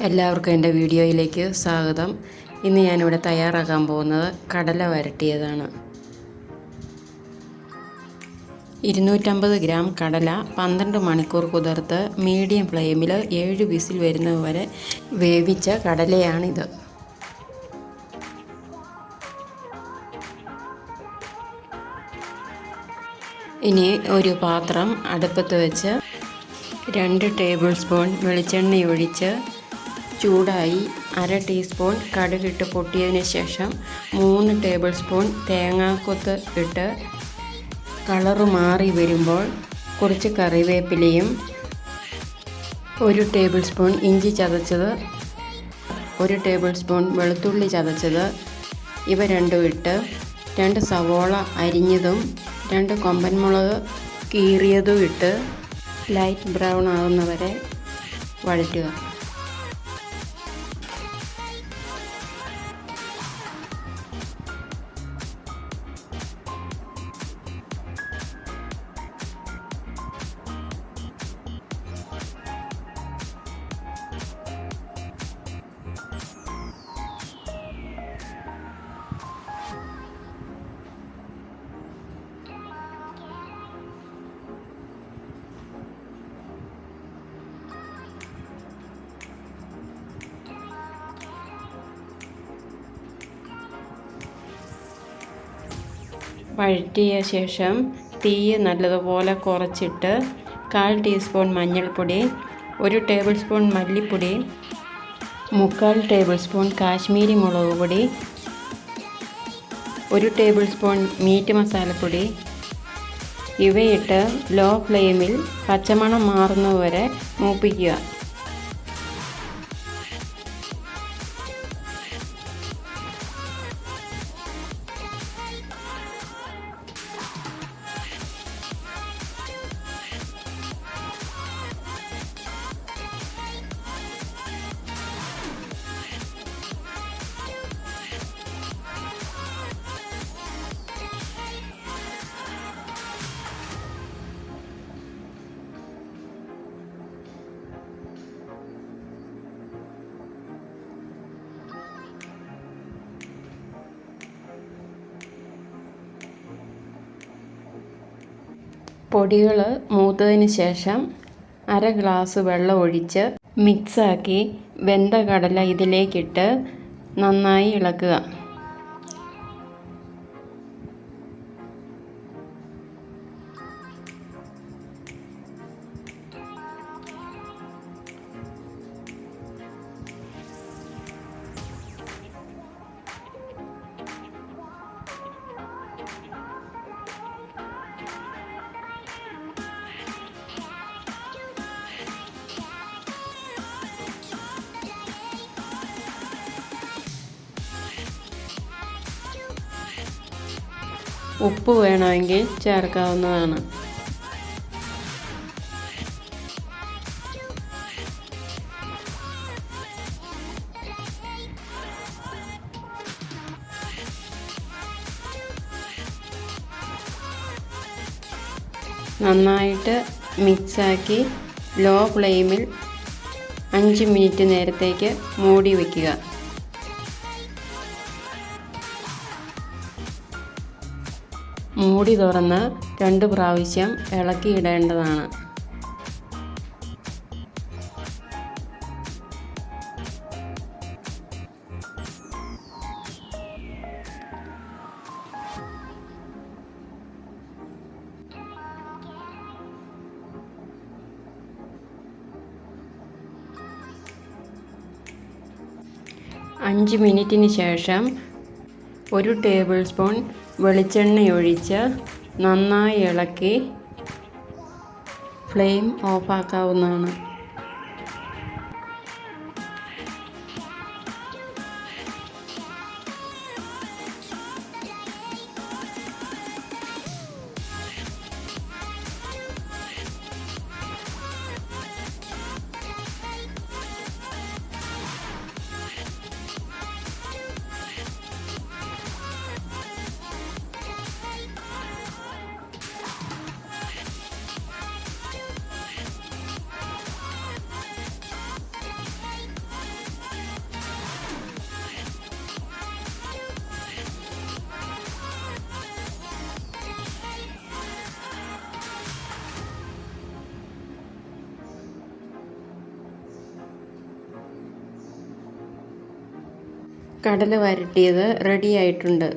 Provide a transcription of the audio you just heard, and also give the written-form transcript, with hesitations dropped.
എല്ലാവർക്കും എൻ്റെ വീഡിയോയിലേക്ക് സ്വാഗതം. ഇന്ന് ഞാനിവിടെ തയ്യാറാക്കാൻ പോകുന്നത് കടല വരട്ടിയതാണ്. 250 ഗ്രാം കടല 12 മണിക്കൂർ കുതിർത്ത് മീഡിയം ഫ്ലെയിമിൽ 7 വിസിൽ വരുന്നതുവരെ വേവിച്ച കടലയാണിത്. ഇനി ഒരു പാത്രം അടുപ്പത്ത് വെച്ച് 2 ടേബിൾ സ്പൂൺ വെളിച്ചെണ്ണ ഒഴിച്ച് ചൂടായി 1/2 ടീസ്പൂൺ കടുകിട്ട് പൊട്ടിയതിന് ശേഷം 3 ടേബിൾ സ്പൂൺ തേങ്ങാക്കൊത്ത് ഇട്ട് കളറ് മാറി വരുമ്പോൾ കുറച്ച് കറിവേപ്പിലയും 1 ടേബിൾ സ്പൂൺ ഇഞ്ചി ചതച്ചത്, 1 ടേബിൾ സ്പൂൺ വെളുത്തുള്ളി ചതച്ചത് ഇവ രണ്ടും ഇട്ട് 2 സവോള അരിഞ്ഞതും 2 കൊമ്പൻ മുളക് കീറിയതും ഇട്ട് ലൈറ്റ് ബ്രൗൺ ആകുന്നവരെ വഴറ്റുക. വഴറ്റിയ ശേഷം തീ നല്ലതുപോലെ കുറച്ചിട്ട് 1/4 ടീസ്പൂൺ മഞ്ഞൾപ്പൊടി, 1 ടേബിൾ സ്പൂൺ മല്ലിപ്പൊടി, 3/4 ടേബിൾ സ്പൂൺ കാശ്മീരി മുളക് പൊടി, 1 ടേബിൾ സ്പൂൺ മീറ്റ് മസാലപ്പൊടി ഇവയിട്ട് ലോ ഫ്ലെയിമിൽ പച്ചമണം മാറുന്നതുവരെ മൂപ്പിക്കുക. പൊടികൾ മൂത്തതിന് ശേഷം 1/2 ഗ്ലാസ് വെള്ളം ഒഴിച്ച് മിക്സാക്കി വെന്ത കടല ഇതിലേക്കിട്ട് നന്നായി ഇളക്കുക. ഉപ്പ് വേണമെങ്കിൽ ചേർക്കാവുന്നതാണ്. നന്നായിട്ട് മിക്സാക്കി ലോ ഫ്ലെയിമിൽ 5 മിനിറ്റ് നേരത്തേക്ക് മൂടി വയ്ക്കുക. മൂടി തുറന്ന് 2 പ്രാവശ്യം ഇളക്കിയിടേണ്ടതാണ്. അഞ്ച് മിനിറ്റിന് ശേഷം 1 ടേബിൾ സ്പൂൺ വെളിച്ചെണ്ണയൊഴിച്ച് നന്നായി ഇളക്കി ഫ്ലെയിം ഓഫാക്കാവുന്നതാണ്. കടല വരട്ടിയത് റെഡി ആയിട്ടുണ്ട്.